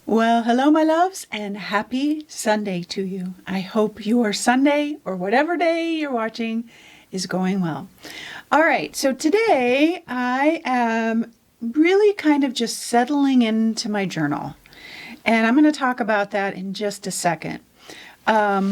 Well, hello, my loves, and happy Sunday to you. I hope your Sunday or whatever day you're watching is going well. All right, so today I am really kind of just settling into my journal, and I'm going to talk about that in just a second. Yeah,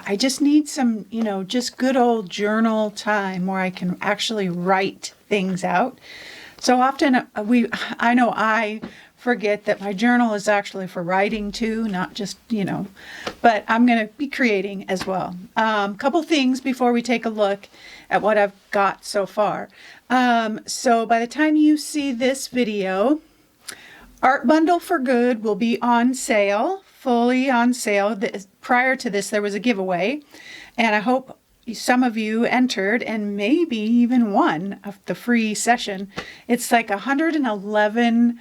I just need some, just good old journal time where I can actually write things out. So often I know I forget that my journal is actually for writing too, not just, but I'm going to be creating as well. Couple things before we take a look at what I've got so far. So by the time you see this video, Art Bundle for Good will be on sale, fully on sale. Prior to this, there was a giveaway, and I hope some of you entered and maybe even won of the free session. It's like 111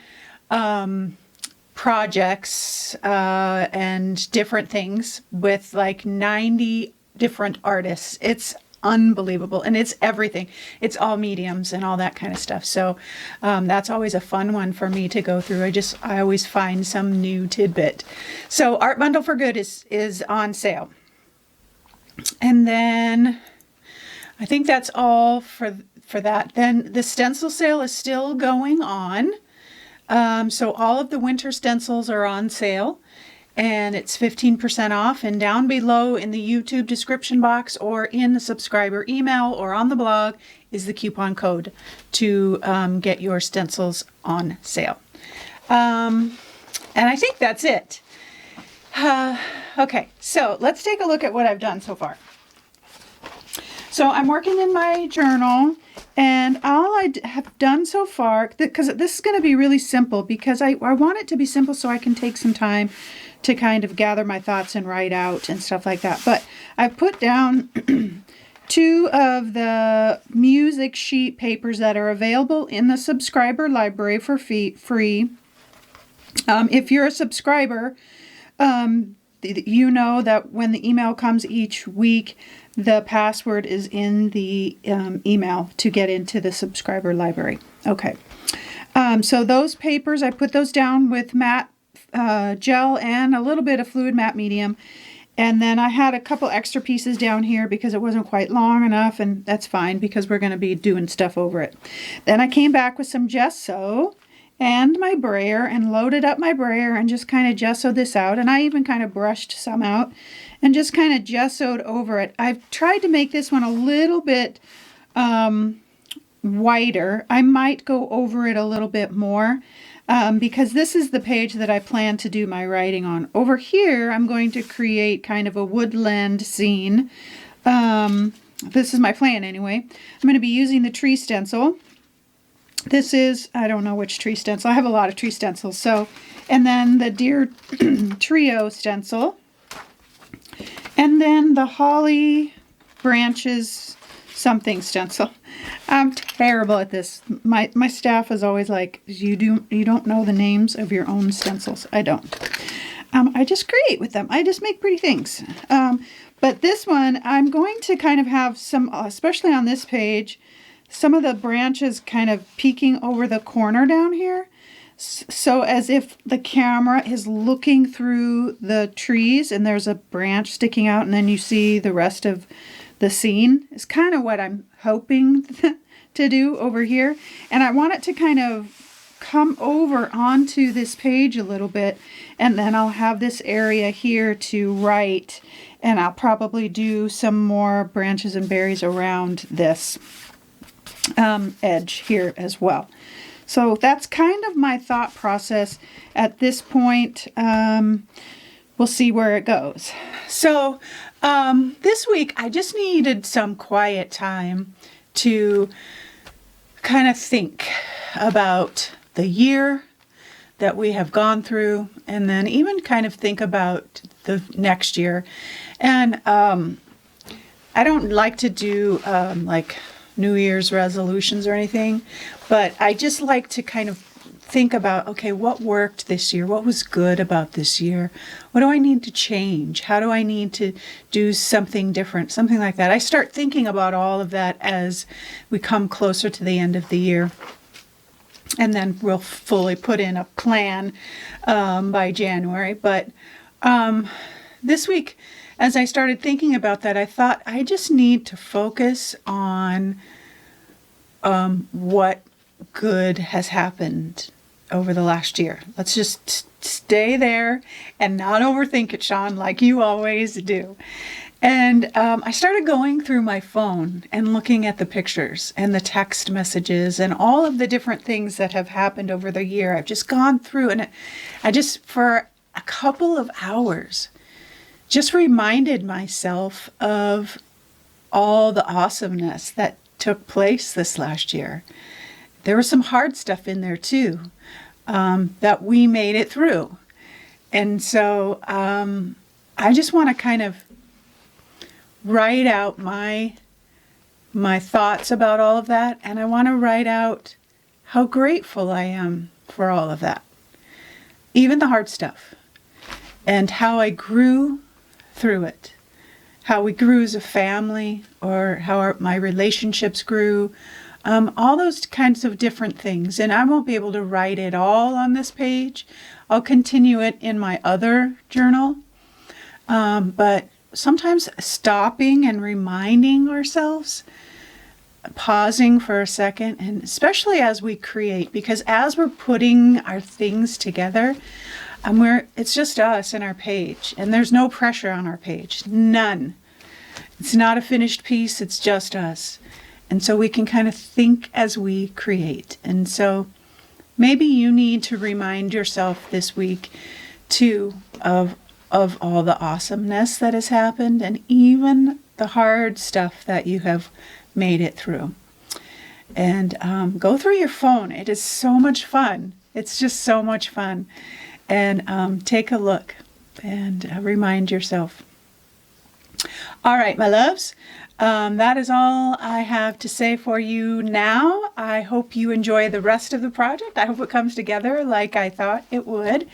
projects and different things with like 90 different artists. It's unbelievable, and it's everything. It's all mediums and all that kind of stuff. So that's always a fun one for me to go through. I always find some new tidbit. So Art Bundle for Good is on sale. And then I think that's all for that. Then the stencil sale is still going on. So all of the winter stencils are on sale, and it's 15% off. And down below in the YouTube description box or in the subscriber email or on the blog is the coupon code to get your stencils on sale. And I think that's it. Okay, so let's take a look at what I've done so far. So I'm working in my journal, and all I have done so far, because this is going to be really simple, because I want it to be simple so I can take some time to kind of gather my thoughts and write out and stuff like that. But I've put down 2 of the music sheet papers that are available in the subscriber library for free. If you're a subscriber, you know that when the email comes each week, the password is in the email to get into the subscriber library. Okay. So those papers, I put those down with matte gel and a little bit of fluid matte medium. And then I had a couple extra pieces down here because it wasn't quite long enough, and that's fine because we're going to be doing stuff over it. Then I came back with some gesso and my brayer and loaded up my brayer and just kind of gessoed this out. And I even kind of brushed some out and just kind of gessoed over it. I've tried to make this one a little bit wider. I might go over it a little bit more because this is the page that I plan to do my writing on. Over here, I'm going to create kind of a woodland scene. This is my plan anyway. I'm going to be using the tree stencil. This is, I don't know which tree stencil. I have a lot of tree stencils. So, and then the Deer Trio stencil. And then the Holly Branches something stencil. I'm terrible at this. My staff is always like, you don't know the names of your own stencils. I don't. I just create with them. I just make pretty things. But this one, I'm going to kind of have some, especially on this page, some of the branches kind of peeking over the corner down here. So as if the camera is looking through the trees and there's a branch sticking out and then you see the rest of the scene. Is kind of what I'm hoping to do over here. And I want it to kind of come over onto this page a little bit, and then I'll have this area here to write, and I'll probably do some more branches and berries around this edge here as well. So that's kind of my thought process at this point. We'll see where it goes. So this week I just needed some quiet time to kind of think about the year that we have gone through, and then even kind of think about the next year. And I don't like to do like New Year's resolutions or anything, but I just like to kind of think about, okay, what worked this year? What was good about this year? What do I need to change? How do I need to do something different? Something like that. I start thinking about all of that as we come closer to the end of the year. And then we'll fully put in a plan by January. But this week, as I started thinking about that, I thought I just need to focus on what good has happened over the last year. Let's just stay there and not overthink it, Shawn, like you always do. And I started going through my phone and looking at the pictures and the text messages and all of the different things that have happened over the year. I've just gone through, and I just, for a couple of hours, just reminded myself of all the awesomeness that took place this last year. There was some hard stuff in there too, that we made it through. And so I just want to kind of write out my thoughts about all of that, and I want to write out how grateful I am for all of that, even the hard stuff, and how I grew through it, how we grew as a family, or how my relationships grew, all those kinds of different things. And I won't be able to write it all on this page. I'll continue it in my other journal, but sometimes stopping and reminding ourselves, pausing for a second, and especially as we create, because as we're putting our things together, it's just us and our page, and there's no pressure on our page, none. It's not a finished piece, it's just us. And so we can kind of think as we create. And so maybe you need to remind yourself this week too of all the awesomeness that has happened, and even the hard stuff that you have made it through. And go through your phone. It is so much fun. It's just so much fun. And take a look and remind yourself. All right, my loves. That is all I have to say for you now. I hope you enjoy the rest of the project. I hope it comes together like I thought it would.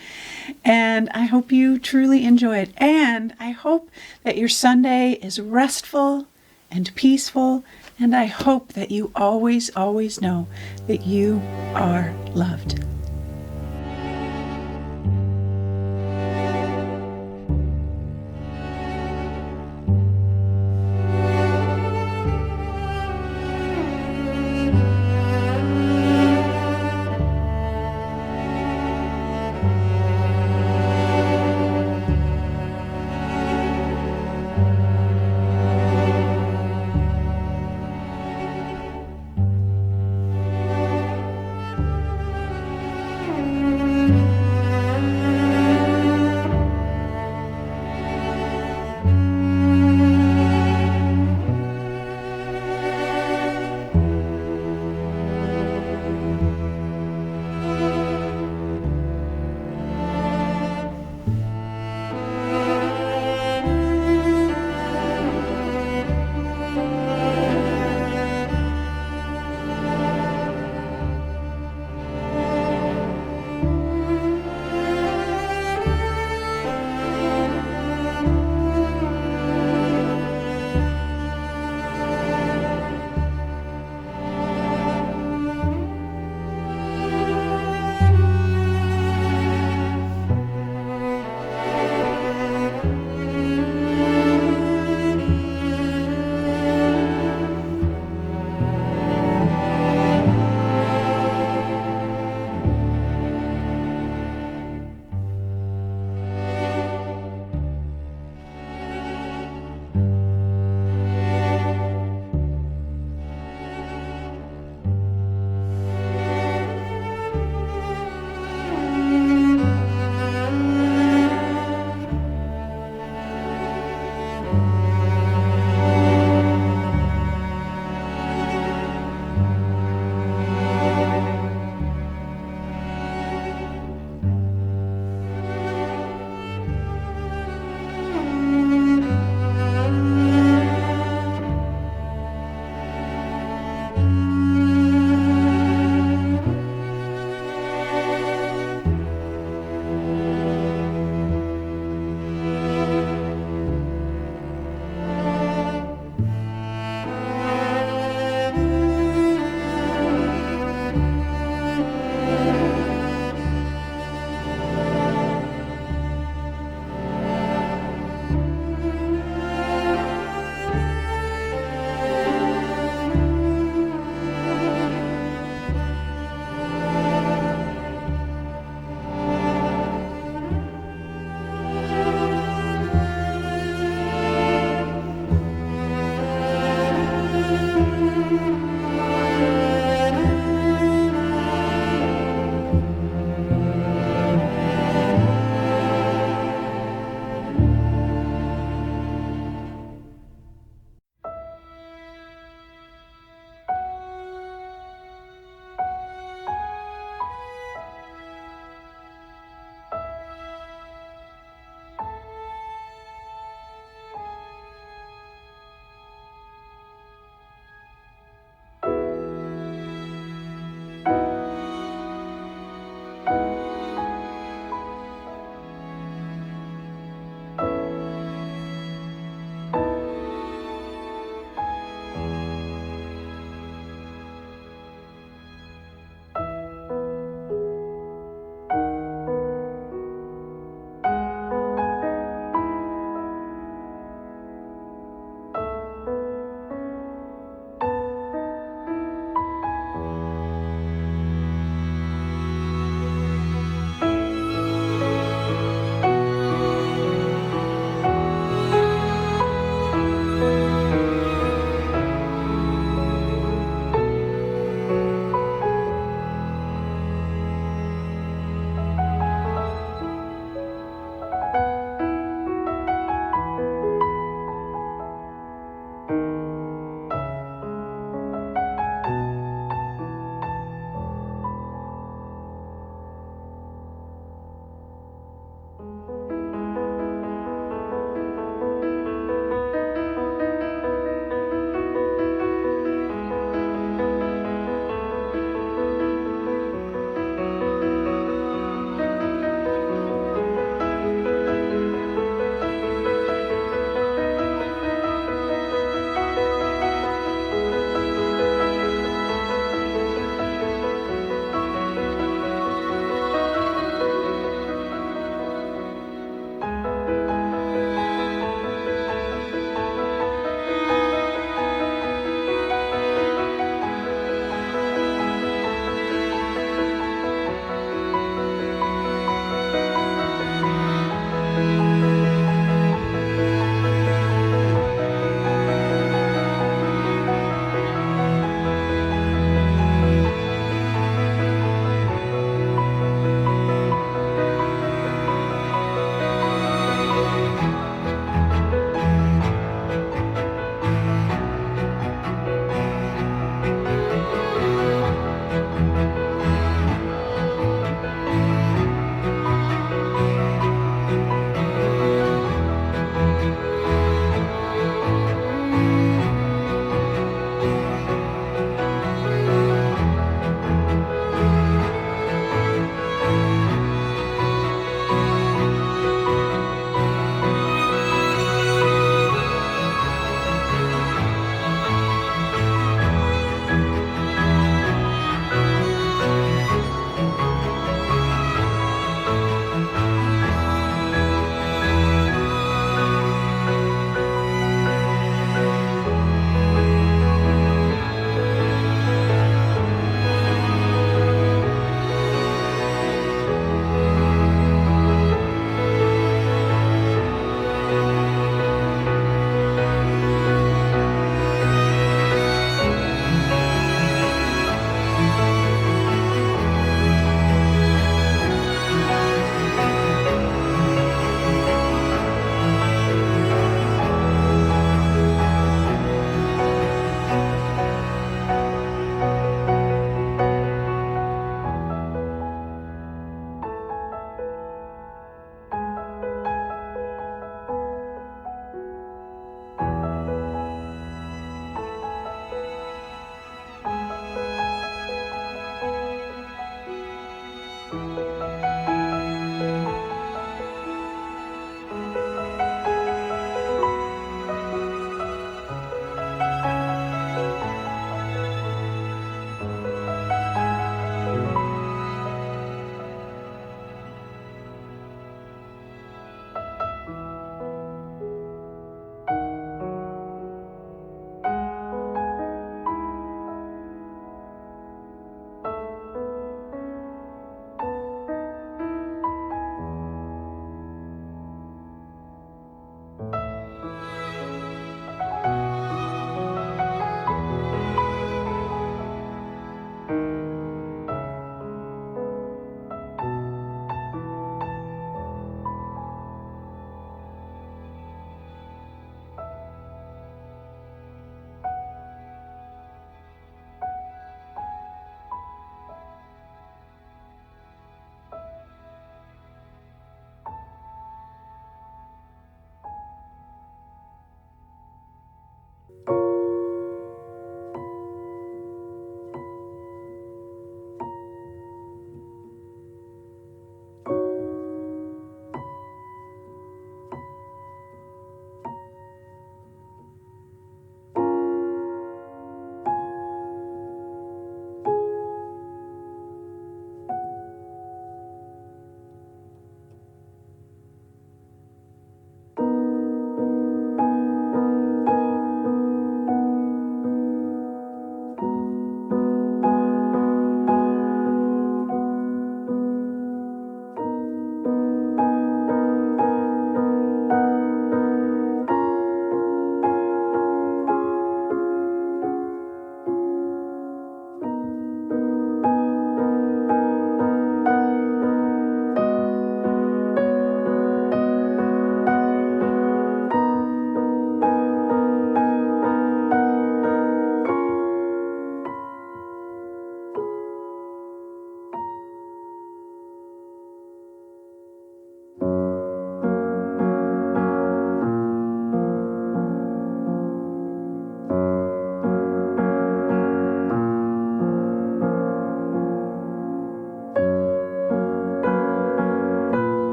And I hope you truly enjoy it. And I hope that your Sunday is restful and peaceful. And I hope that you always, always know that you are loved.